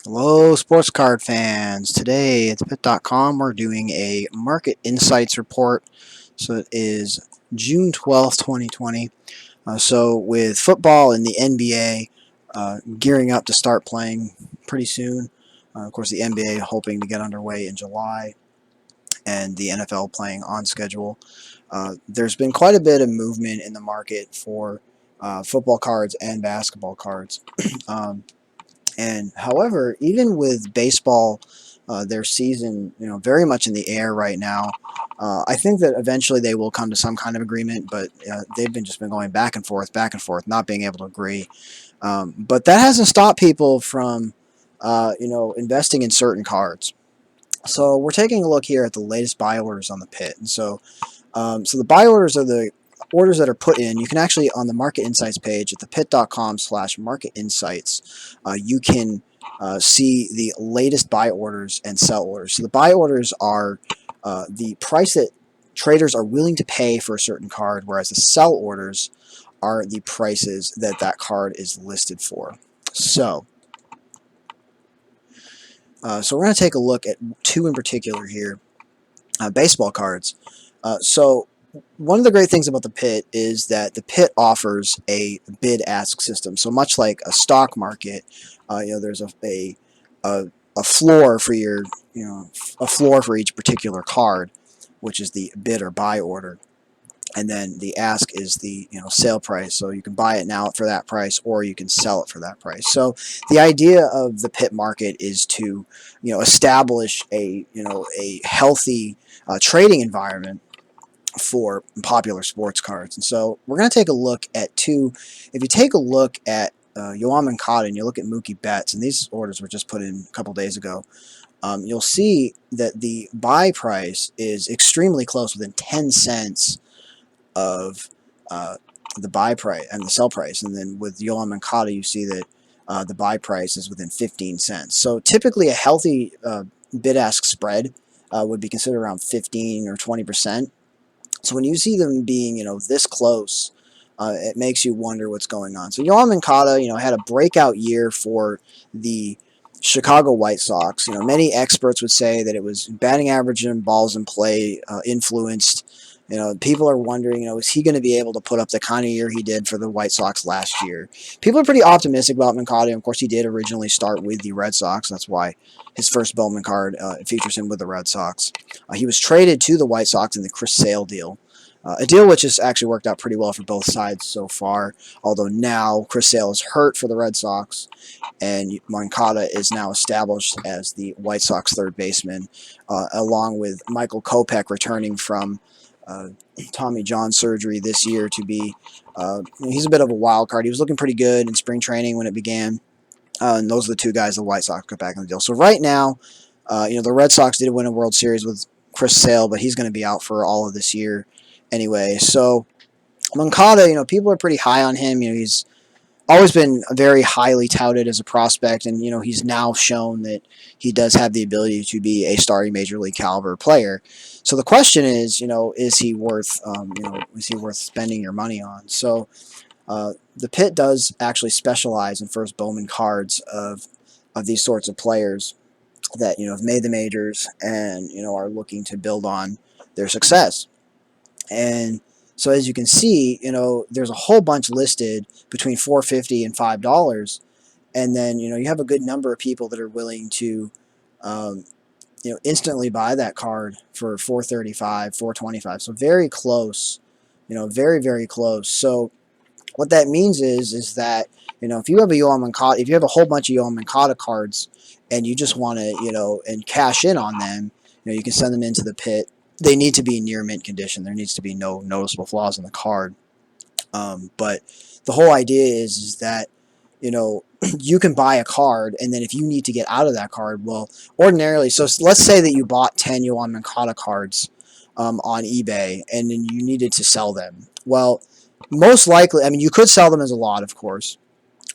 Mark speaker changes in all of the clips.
Speaker 1: Hello, sports card fans. Today at ThePit.com, we're doing a market insights report. So it is June 12th, 2020. So with football and the NBA gearing up to start playing pretty soon, of course, the NBA hoping to get underway in July, and the NFL playing on schedule. There's been quite a bit of movement in the market for football cards and basketball cards. um, and however, even with baseball, their season, very much in the air right now. I think that eventually they will come to some kind of agreement, but they've been going back and forth, not being able to agree. But that hasn't stopped people from, investing in certain cards. So we're taking a look here at the latest buy orders on the pit. And so the buy orders are the orders that are put in. You can actually, on the Market Insights page at thepit.com/market insights, you can see the latest buy orders and sell orders. So the buy orders are the price that traders are willing to pay for a certain card, whereas the sell orders are the prices that that card is listed for. So we're going to take a look at two in particular here, baseball cards. So one of the great things about the pit is that the pit offers a bid-ask system. So much like a stock market, there's a floor for your, a floor for each particular card, which is the bid or buy order. And then the ask is the sale price. So you can buy it now for that price, or you can sell it for that price. So the idea of the pit market is to establish a healthy trading environment for popular sports cards. And so we're going to take a look at two. If you take a look at Yoan Moncada and you look at Mookie Betts, and these orders were just put in a couple days ago, you'll see that the buy price is extremely close, within 10 cents of the buy price and the sell price. And then with Yoan Moncada, you see that the buy price is within 15 cents. So typically a healthy bid-ask spread would be considered around 15 or 20%. So when you see them being, this close, it makes you wonder what's going on. So Yoan Moncada, had a breakout year for the Chicago White Sox. Many experts would say that it was batting average and balls in play influenced. People are wondering, is he going to be able to put up the kind of year he did for the White Sox last year? People are pretty optimistic about Moncada. Of course, he did originally start with the Red Sox. That's why his first Bowman card features him with the Red Sox. He was traded to the White Sox in the Chris Sale deal. A deal which has actually worked out pretty well for both sides so far, although now Chris Sale is hurt for the Red Sox, and Moncada is now established as the White Sox third baseman, along with Michael Kopech returning from Tommy John surgery this year to be, he's a bit of a wild card. He was looking pretty good in spring training when it began, and those are the two guys the White Sox got back in the deal. So right now, the Red Sox did win a World Series with Chris Sale, but he's going to be out for all of this year anyway. So Moncada, people are pretty high on him. He's always been very highly touted as a prospect, and he's now shown that he does have the ability to be a starting major league caliber player. So the question is he worth is he worth spending your money on? So the pit does actually specialize in first Bowman cards of these sorts of players that have made the majors and are looking to build on their success. And so as you can see, there's a whole bunch listed between $4.50 and $5, and then you have a good number of people that are willing to, um, instantly buy that card for $4.35, $4.25. So very close, very very close. So what that means is that if you have a Yoan Moncada, if you have a whole bunch of Yoan Moncada cards, and you just want to and cash in on them, you can send them into the pit. They need to be near mint condition. There needs to be no noticeable flaws in the card. But the whole idea is that you can buy a card, and then if you need to get out of that card, well, ordinarily, so let's say that you bought 10 Yoan Moncada cards on eBay, and then you needed to sell them. Well, most likely, I mean, you could sell them as a lot, of course,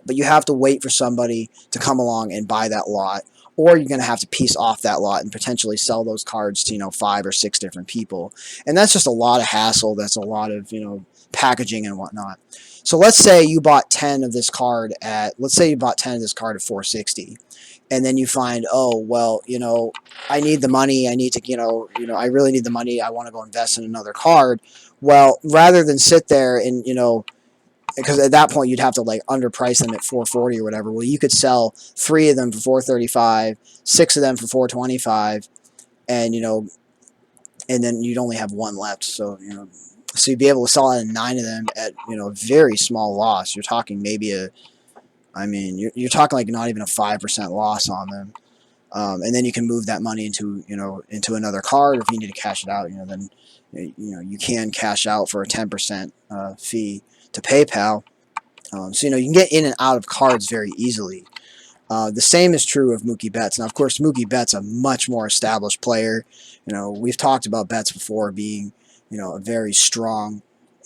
Speaker 1: but you have to wait for somebody to come along and buy that lot, or you're going to have to piece off that lot and potentially sell those cards to 5 or 6 different people, and that's just a lot of hassle. That's a lot of packaging and whatnot. So let's say you bought 10 of this card at, let's say you bought 10 of this card at 460, and then you find, oh, well, I need the money. I need to, I really need the money. I want to go invest in another card. Well, rather than sit there and, because at that point you'd have to like underprice them at 440 or whatever. Well, you could sell 3 of them for 435, 6 of them for 425, and and then you'd only have 1 left. So so you'd be able to sell out 9 of them at a very small loss. You're talking maybe you're talking like not even a 5% loss on them. And then you can move that money into into another card. Or if you need to cash it out, then you can cash out for a 10% fee to PayPal. So you can get in and out of cards very easily. The same is true of Mookie Betts. Now, of course, Mookie Betts a much more established player. We've talked about Betts before being a very strong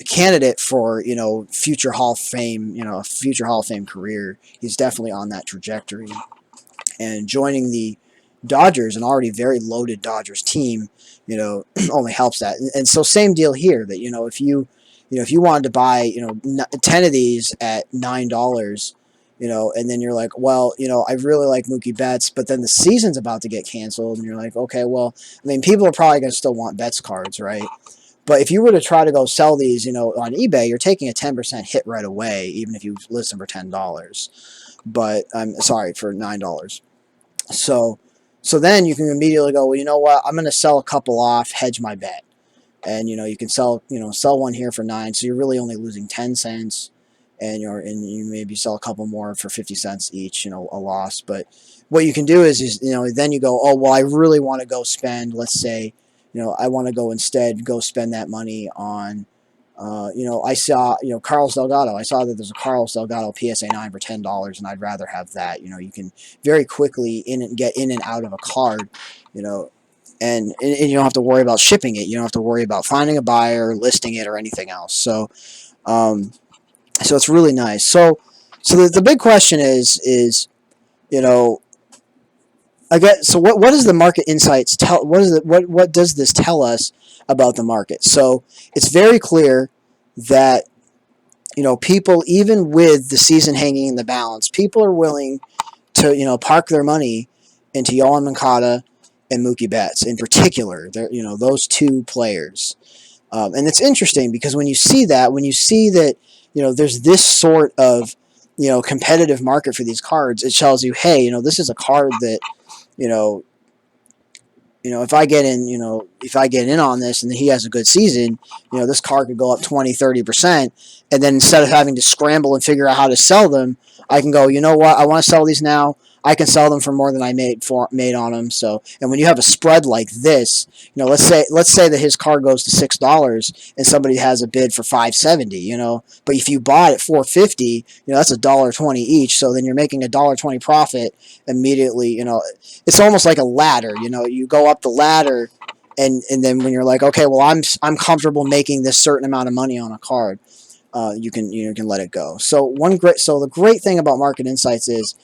Speaker 1: candidate for future Hall of Fame, a future Hall of Fame career. He's definitely on that trajectory. And joining the Dodgers, an already very loaded Dodgers team, only helps that. And so same deal here, that if you wanted to buy 10 of these at $9, and then you're like, well, I really like Mookie Betts, but then the season's about to get canceled, and you're like, okay, well, people are probably going to still want Betts cards, right? But if you were to try to go sell these, on eBay, you're taking a 10% hit right away, even if you list them for $10. But I'm sorry, for $9. So then you can immediately go, well, you know what? I'm going to sell a couple off, hedge my bet. And you can sell one here for 9, so you're really only losing 10 cents, and you maybe sell a couple more for 50 cents each, a loss. But what you can do is then you go, oh, well, I really want to go spend, let's say, I want to go spend that money on I saw, Carlos Delgado. I saw that there's a Carlos Delgado PSA 9 for $10, and I'd rather have that. You can very quickly get in and out of a card, and you don't have to worry about shipping it. You don't have to worry about finding a buyer, listing it, or anything else. So, so it's really nice. So the big question is I guess, so what does the market insights tell? What does this tell us about the market? So it's very clear that people, even with the season hanging in the balance, people are willing to park their money into Yoan Moncada and Mookie Betts in particular. They're those 2 players, and it's interesting because when you see that there's this sort of competitive market for these cards, it tells you, hey, this is a card that if I get in on this and he has a good season, this card could go up 20, 30%. And then instead of having to scramble and figure out how to sell them, I can go, you know what? I want to sell these now. I can sell them for more than I made on them. So, and when you have a spread like this, let's say that his card goes to $6 and somebody has a bid for $5.70, but if you bought at $4.50, that's $1.20 each. So then you're making $1.20 profit immediately. It's almost like a ladder. You go up the ladder, and then when you're like, okay, well, I'm comfortable making this certain amount of money on a card, you can let it go. So the great thing about Market Insights is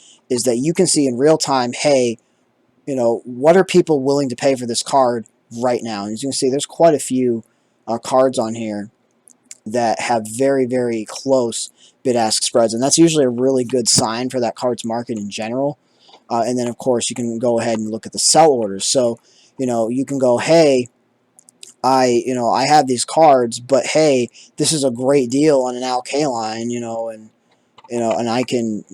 Speaker 1: that you can see in real time, hey, what are people willing to pay for this card right now? And as you can see, there's quite a few cards on here that have very, very close bid-ask spreads, and that's usually a really good sign for that card's market in general. And then, of course, you can go ahead and look at the sell orders. So, you can go, hey, I have these cards, but hey, this is a great deal on an LK line, and I can,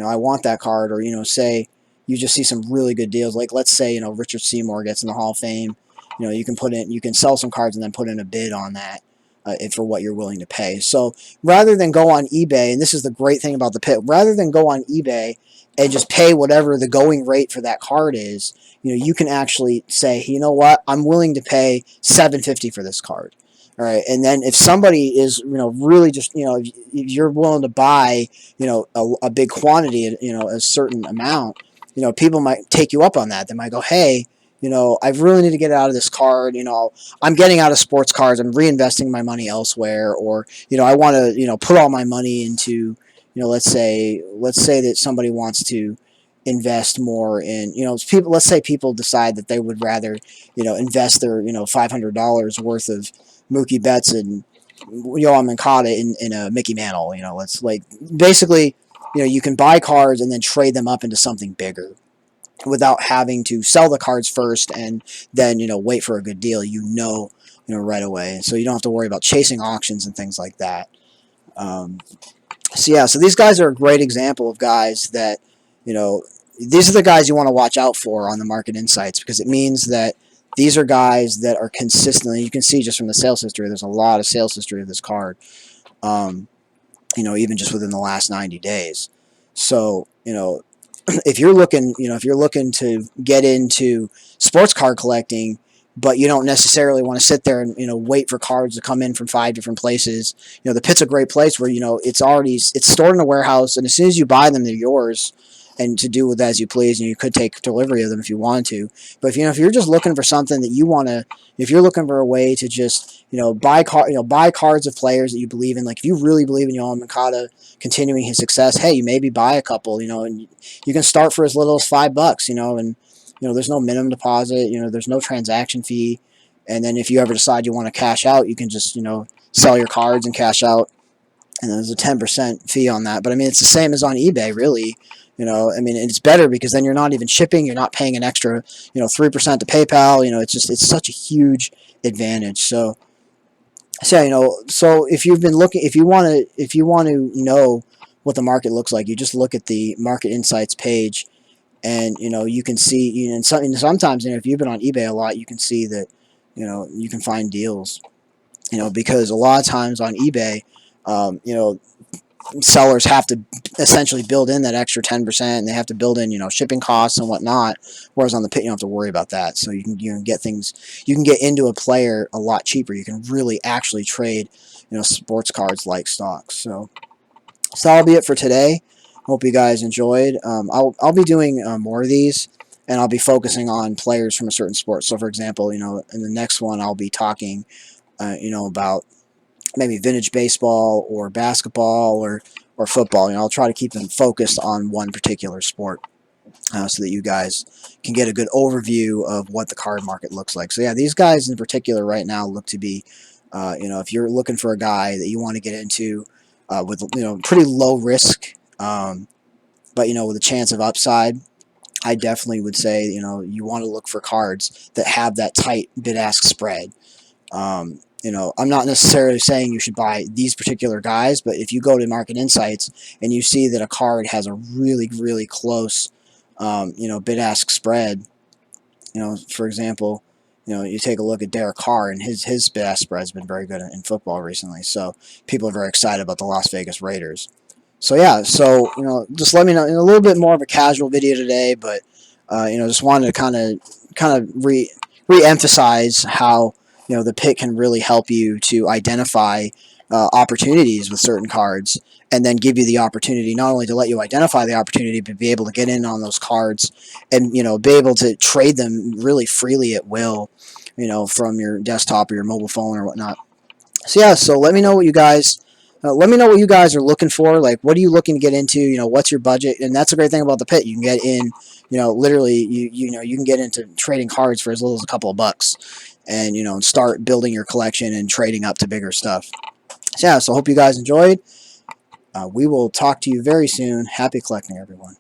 Speaker 1: I want that card, or say you just see some really good deals, like let's say Richard Seymour gets in the Hall of Fame, you can sell some cards and then put in a bid on that for what you're willing to pay. So rather than go on eBay, and this is the great thing about the pit, rather than go on eBay and just pay whatever the going rate for that card is, you can actually say, you know what, I'm willing to pay $7.50 for this card. All right, and then if somebody is, really just, if you're willing to buy, a big quantity, a certain amount, people might take you up on that. They might go, hey, I really need to get out of this card. I'm getting out of sports cards. I'm reinvesting my money elsewhere, or I want to, put all my money into, let's say that somebody wants to invest more in, people. Let's say people decide that they would rather, invest their, $500 worth of Mookie Betts and Yoan Moncada in a Mickey Mantle. You know, it's like basically, you know, you can buy cards and then trade them up into something bigger without having to sell the cards first and then, you know, wait for a good deal. You know, right away. So you don't have to worry about chasing auctions and things like that. Um, so yeah, so these guys are a great example of guys that, you know, these are the guys you want to watch out for on the Market Insights, because it means that these are guys that are consistently, you can see just from the sales history, there's a lot of sales history of this card, um, you know, even just within the last 90 days. So, you know, if you're looking, you know, if you're looking to get into sports card collecting, but you don't necessarily want to sit there and, you know, wait for cards to come in from 5 different places, you know, the pit's a great place where, you know, it's stored in a warehouse, and as soon as you buy them, they're yours, and to do with as you please, and you could take delivery of them if you want to. But if, you know, if you're just looking for something that you want to, if you're looking for a way to just, you know, buy cards of players that you believe in, like if you really believe in Yoan Moncada continuing his success, hey, you maybe buy a couple, you know, and you can start for as little as $5, you know, and, you know, there's no minimum deposit, you know, there's no transaction fee. And then if you ever decide you want to cash out, you can just, you know, sell your cards and cash out. And there's a 10% fee on that. But I mean, it's the same as on eBay, really. You know, I mean, it's better because then you're not even shipping, you're not paying an extra, you know, 3% to PayPal. You know, it's such a huge advantage. So, you know, so if you've been looking, if you want to know what the market looks like, you just look at the Market Insights page, and, you know, you can see, you know, and sometimes, you know, if you've been on eBay a lot, you can see that, you know, you can find deals, you know, because a lot of times on eBay, you know, sellers have to essentially build in that extra 10%, and they have to build in, you know, shipping costs and whatnot. Whereas on the pit, you don't have to worry about that. So you can get things, you can get into a player a lot cheaper. You can really actually trade, you know, sports cards like stocks. So that'll be it for today. Hope you guys enjoyed. I'll be doing more of these, and I'll be focusing on players from a certain sport. So for example, you know, in the next one, I'll be talking, you know, about maybe vintage baseball or basketball or football. You know, I'll try to keep them focused on one particular sport, so that you guys can get a good overview of what the card market looks like. So yeah, these guys in particular right now look to be, you know, if you're looking for a guy that you want to get into, with, you know, pretty low risk, but, you know, with a chance of upside, I definitely would say, you know, you want to look for cards that have that tight bid-ask spread. You know, I'm not necessarily saying you should buy these particular guys, but if you go to Market Insights and you see that a card has a really, really close, you know, bid-ask spread, you know, for example, you know, you take a look at Derek Carr, and his bid-ask spread has been very good in football recently. So people are very excited about the Las Vegas Raiders. So yeah, so, you know, just let me know. In a little bit more of a casual video today, but, you know, just wanted to kind of re-emphasize how, you know, the pit can really help you to identify opportunities with certain cards, and then give you the opportunity not only to let you identify the opportunity, but be able to get in on those cards, and, you know, be able to trade them really freely at will, you know, from your desktop or your mobile phone or whatnot. So yeah, so let me know what you guys. Let me know what you guys are looking for. Like, what are you looking to get into? You know, what's your budget? And that's a great thing about the pit. You can get in, you know, literally, you know, you can get into trading cards for as little as a couple of bucks, and, you know, start building your collection and trading up to bigger stuff. So yeah, so hope you guys enjoyed. We will talk to you very soon. Happy collecting, everyone.